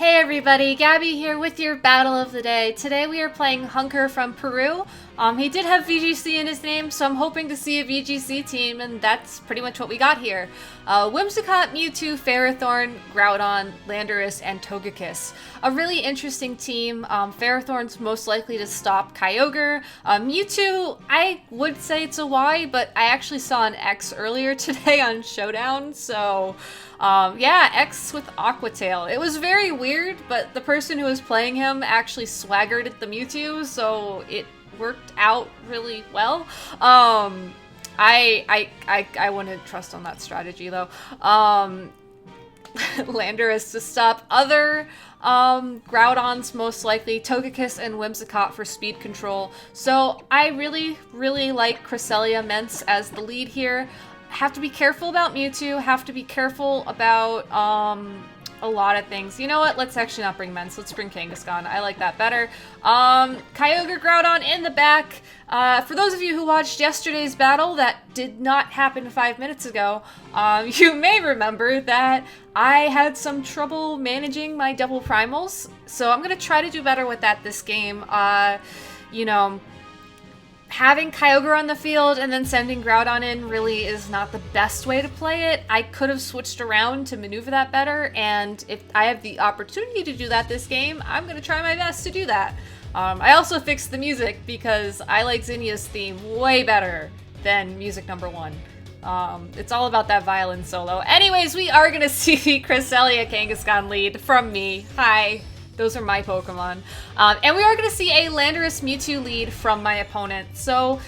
Hey everybody, Gabby here with your battle of the day. Today we are playing Hunker from Peru. He did have VGC in his name, so I'm hoping to see a VGC team, and that's pretty much what we got here. Whimsicott, Mewtwo, Ferrothorn, Groudon, Landorus, and Togekiss. A really interesting team. Ferrothorn's most likely to stop Kyogre. Mewtwo, I would say it's a Y, but I actually saw an X earlier today on Showdown, so... yeah, X with Aqua Tail. It was very weird, but the person who was playing him actually swaggered at the Mewtwo, so it worked out really well. I wouldn't trust on that strategy though. Landorus to stop other Groudons, most likely Togekiss and Whimsicott for speed control. So I really like Cresselia Mence as the lead here. Have to be careful about Mewtwo, have to be careful about a lot of things. You know what? Let's actually not bring Mence. Let's bring Kangaskhan. I like that better. Kyogre, Groudon in the back. For those of you who watched yesterday's battle that did not happen 5 minutes ago, you may remember that I had some trouble managing my double primals. So I'm going to try to do better with that this game. You know... Having Kyogre on the field and then sending Groudon in really is not the best way to play it. I could have switched around to maneuver that better, and if I have the opportunity to do that this game, I'm going to try my best to do that. I also fixed the music because I like Zinnia's theme way better than music number 1. It's all about that violin solo. Anyways, we are going to see the Cresselia Kangaskhan lead from me. Hi. Those are my Pokemon. And we are going to see a Landorus Mewtwo lead from my opponent. So,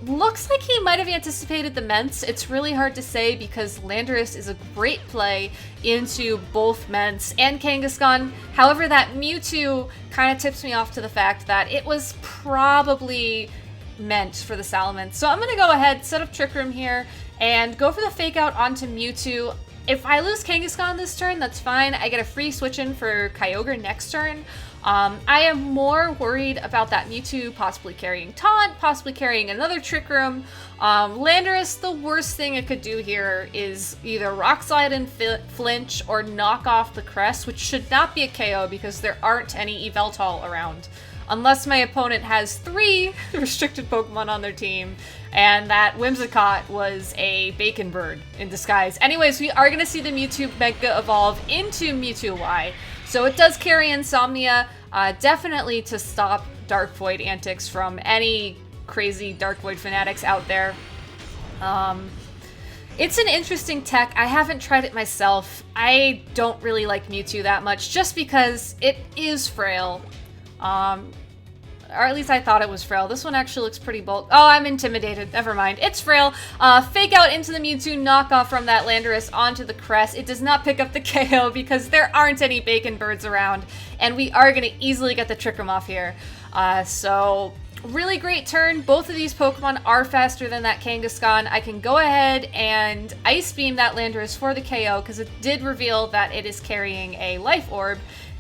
looks like he might have anticipated the Mence. It's really hard to say because Landorus is a great play into both Mence and Kangaskhan. However, that Mewtwo kind of tips me off to the fact that it was probably meant for the Salamence. So I'm going to go ahead, set up Trick Room here, and go for the Fake Out onto Mewtwo. If I lose Kangaskhan this turn, that's fine. I get a free switch in for Kyogre next turn. I am more worried about that Mewtwo possibly carrying Taunt, possibly carrying another Trick Room. Landorus, the worst thing it could do here is either Rock Slide and flinch or knock off the Crest, which should not be a KO because there aren't any Yveltal around. Unless my opponent has 3 restricted Pokemon on their team, and that Whimsicott was a bacon bird in disguise. Anyways, we are going to see the Mewtwo Mega evolve into Mewtwo Y. So it does carry Insomnia, definitely to stop Dark Void antics from any crazy Dark Void fanatics out there. It's an interesting tech. I haven't tried it myself. I don't really like Mewtwo that much, just because it is frail. Or at least I thought it was frail. This one actually looks pretty bulk. Oh, I'm intimidated. Never mind. It's frail. Fake Out into the Mewtwo, knockoff from that Landorus onto the Crest. It does not pick up the KO because there aren't any bacon birds around, and we are going to easily get the Trick Room off here. So, really great turn. Both of these Pokemon are faster than that Kangaskhan. I can go ahead and Ice Beam that Landorus for the KO because it did reveal that it is carrying a Life Orb.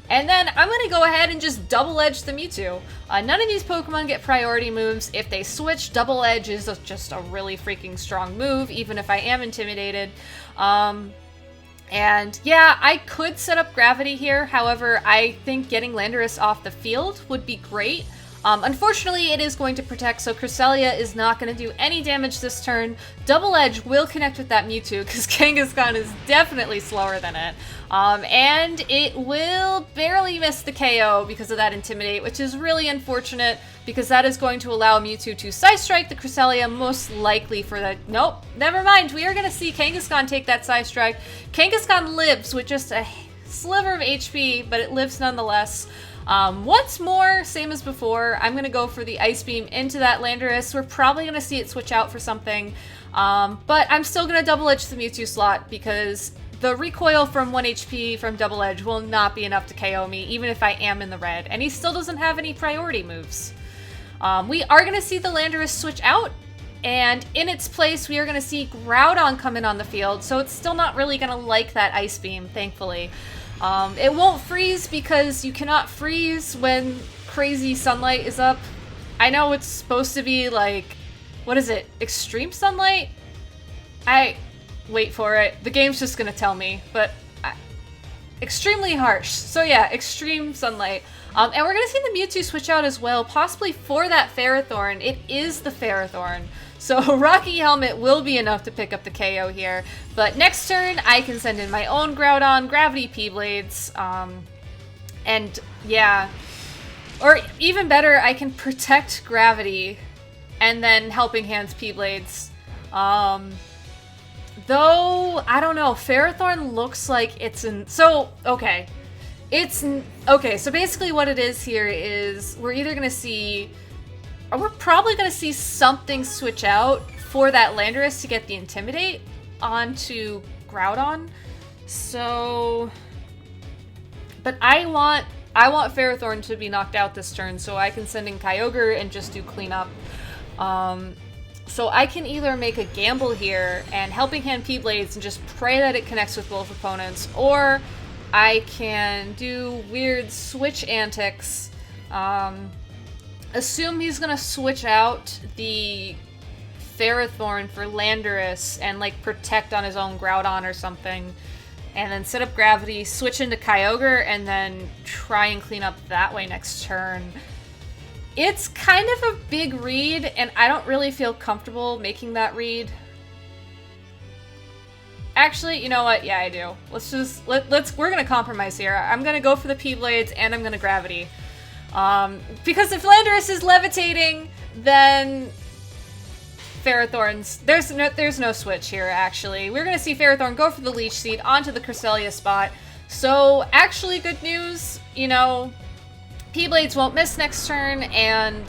And then I'm going to go ahead and just Double Edge the Mewtwo. None of these Pokemon get priority moves. If they switch, Double Edge is just a really freaking strong move, even if I am intimidated. And yeah, I could set up Gravity here. However, I think getting Landorus off the field would be great. Unfortunately, it is going to protect, so Cresselia is not going to do any damage this turn. Double Edge will connect with that Mewtwo, because Kangaskhan is definitely slower than it. And it will barely miss the KO because of that Intimidate, which is really unfortunate, because that is going to allow Mewtwo to Psy-Strike the Cresselia, most likely for the... Nope, never mind. We are going to see Kangaskhan take that Psy-Strike. Kangaskhan lives with just a sliver of HP, but it lives nonetheless. Once more, same as before, I'm going to go for the Ice Beam into that Landorus. We're probably going to see it switch out for something, but I'm still going to Double Edge the Mewtwo slot because the recoil from 1 HP from Double Edge will not be enough to KO me, even if I am in the red, and he still doesn't have any priority moves. We are going to see the Landorus switch out, and in its place, we are going to see Groudon come in on the field, so it's still not really going to like that Ice Beam, thankfully. It won't freeze because you cannot freeze when crazy sunlight is up. I know it's supposed to be like, what is it, extreme sunlight? Wait for it. The game's just gonna tell me, but extremely harsh. So yeah, extreme sunlight. And we're gonna see the Mewtwo switch out as well, possibly for that Ferrothorn. It is the Ferrothorn. So Rocky Helmet will be enough to pick up the KO here. But next turn, I can send in my own Groudon, Gravity P-Blades, and yeah. Or even better, I can protect Gravity and then Helping Hands P-Blades. Though, I don't know, Ferrothorn looks like it's in... So, okay. Okay, so basically what it is here is we're either going to see... Or we're probably going to see something switch out for that Landorus to get the Intimidate onto Groudon. So... But I want Ferrothorn to be knocked out this turn so I can send in Kyogre and just do cleanup. So I can either make a gamble here and Helping Hand P-Blades and just pray that it connects with both opponents, or I can do weird switch antics. Assume he's gonna switch out the Ferrothorn for Landorus and like protect on his own Groudon or something, and then set up Gravity, switch into Kyogre, and then try and clean up that way next turn. It's kind of a big read, and I don't really feel comfortable making that read. Actually, you know what? Yeah, I do. We're gonna compromise here. I'm gonna go for the P-Blades, and I'm gonna Gravity. Because if Landorus is levitating, then Ferrothorn's... There's no switch here, actually. We're gonna see Ferrothorn go for the Leech Seed onto the Cresselia spot. So, actually, good news, you know, P-Blades won't miss next turn, and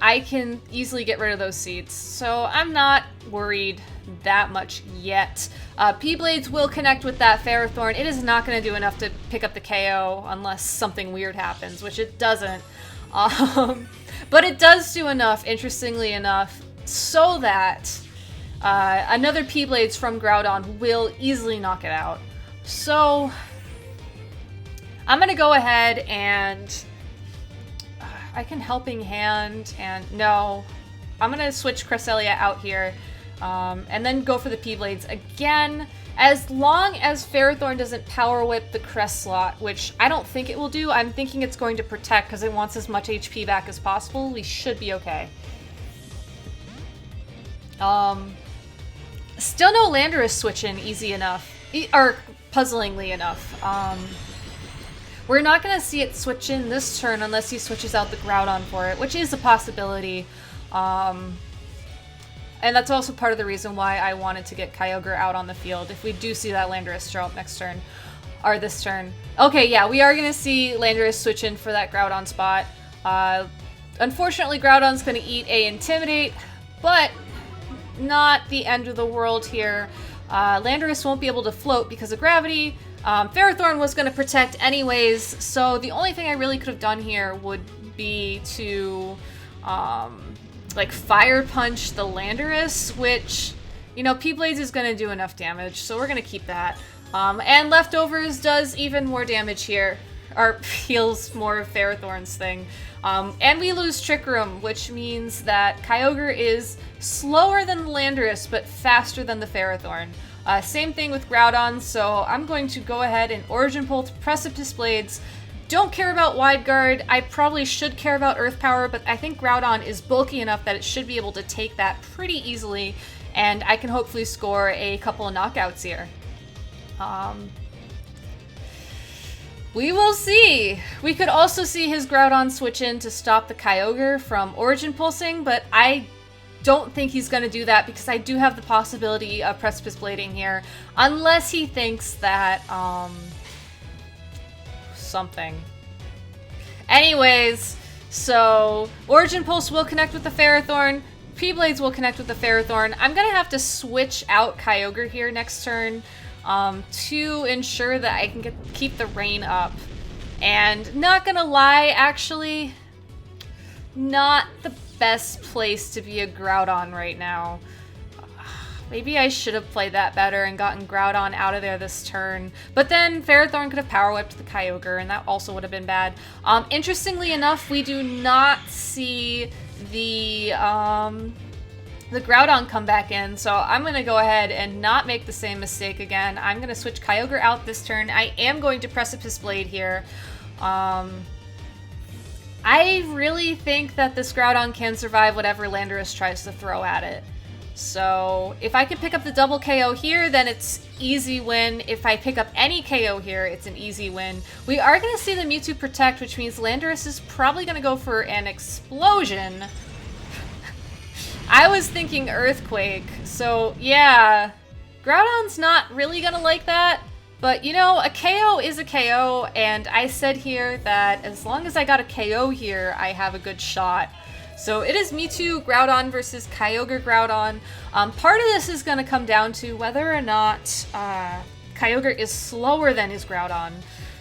I can easily get rid of those seeds. So I'm not worried that much yet. P-Blades will connect with that Ferrothorn. It is not going to do enough to pick up the KO unless something weird happens, which it doesn't. But it does do enough, interestingly enough, so that another P-Blades from Groudon will easily knock it out. So I'm going to go ahead and... I can Helping Hand, and no. I'm going to switch Cresselia out here, and then go for the P-Blades again. As long as Ferrothorn doesn't Power Whip the Crest slot, which I don't think it will do. I'm thinking it's going to protect because it wants as much HP back as possible. We should be okay. Still no Landorus switch in easy enough, or puzzlingly enough. We're not going to see it switch in this turn unless he switches out the Groudon for it, which is a possibility. And that's also part of the reason why I wanted to get Kyogre out on the field, if we do see that Landorus show up next turn, or this turn. Okay, yeah, we are going to see Landorus switch in for that Groudon spot. Unfortunately, Groudon's going to eat a Intimidate, but not the end of the world here. Landorus won't be able to float because of Gravity. Ferrothorn was going to protect anyways, so the only thing I really could have done here would be to, like, Fire Punch the Landorus, which, you know, P-Blades is going to do enough damage, so we're going to keep that. And Leftovers does even more damage here, or heals more of Ferrothorn's thing. And we lose Trick Room, which means that Kyogre is slower than the Landorus, but faster than the Ferrothorn. Same thing with Groudon, so I'm going to go ahead and Origin Pulse Precipice Blades. Don't care about Wide Guard. I probably should care about Earth Power, but I think Groudon is bulky enough that it should be able to take that pretty easily, and I can hopefully score a couple of knockouts here. We will see. We could also see his Groudon switch in to stop the Kyogre from Origin Pulsing, but I don't think he's going to do that because I do have the possibility of Precipice Blading here, unless he thinks that, something. Anyways, so Origin Pulse will connect with the Ferrothorn, P-Blades will connect with the Ferrothorn. I'm going to have to switch out Kyogre here next turn to ensure that I can keep the rain up. And not going to lie, actually, not the best place to be a Groudon right now. Maybe I should have played that better and gotten Groudon out of there this turn. But then Ferrothorn could have Power Whipped the Kyogre, and that also would have been bad. Interestingly enough, we do not see the the Groudon come back in, so I'm going to go ahead and not make the same mistake again. I'm going to switch Kyogre out this turn. I am going to Precipice Blade here. I really think that this Groudon can survive whatever Landorus tries to throw at it. So if I can pick up the double KO here, then it's easy win. If I pick up any KO here, it's an easy win. We are going to see the Mewtwo Protect, which means Landorus is probably going to go for an Explosion. I was thinking Earthquake, so yeah, Groudon's not really gonna like that, but you know, a KO is a KO, and I said here that as long as I got a KO here, I have a good shot. So it is Mewtwo Groudon versus Kyogre Groudon. Part of this is gonna come down to whether or not Kyogre is slower than his Groudon.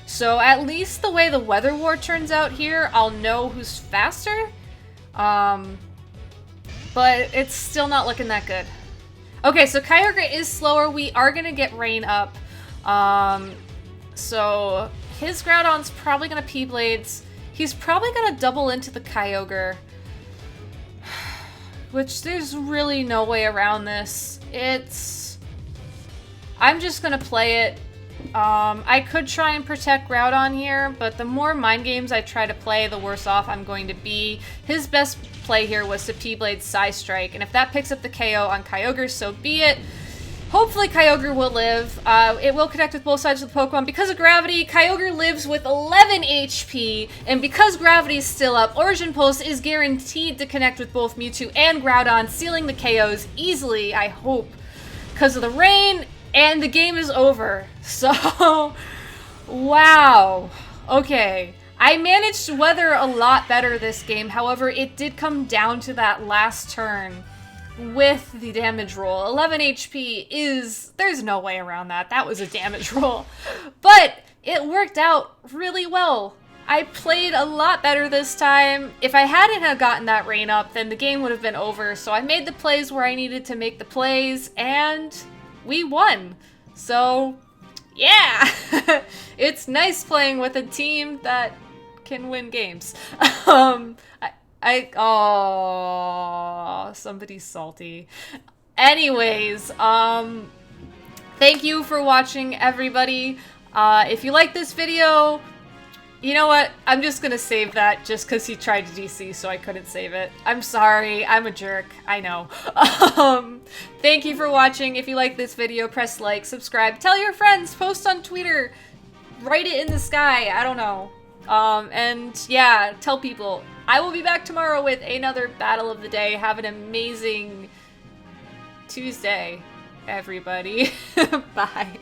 So at least the way the Weather War turns out here, I'll know who's faster. But it's still not looking that good. Okay, so Kyogre is slower. We are going to get Rain up. So his Groudon's probably going to P-Blades. He's probably going to double into the Kyogre. Which there's really no way around this. I'm just going to play it. I could try and protect Groudon here, but the more mind games I try to play, the worse off I'm going to be. His best play here was to P-Blade Psystrike, and if that picks up the KO on Kyogre, so be it. Hopefully Kyogre will live. It will connect with both sides of the Pokemon. Because of Gravity, Kyogre lives with 11 HP, and because Gravity is still up, Origin Pulse is guaranteed to connect with both Mewtwo and Groudon, sealing the KOs easily, I hope. Because of the rain, and the game is over. So, wow. Okay. I managed to weather a lot better this game. However, it did come down to that last turn with the damage roll. 11 HP is... there's no way around that. That was a damage roll. But it worked out really well. I played a lot better this time. If I hadn't have gotten that rain up, then the game would have been over. So I made the plays where I needed to make the plays, and we won. So, yeah. It's nice playing with a team that can win games. Oh, somebody's salty. Anyways, thank you for watching, everybody. If you like this video, you know what? I'm just gonna save that just because he tried to DC, so I couldn't save it. I'm sorry. I'm a jerk. I know. Thank you for watching. If you like this video, press like, subscribe, tell your friends, post on Twitter, write it in the sky. I don't know. And yeah, tell people. I will be back tomorrow with another battle of the day. Have an amazing Tuesday, everybody. Bye.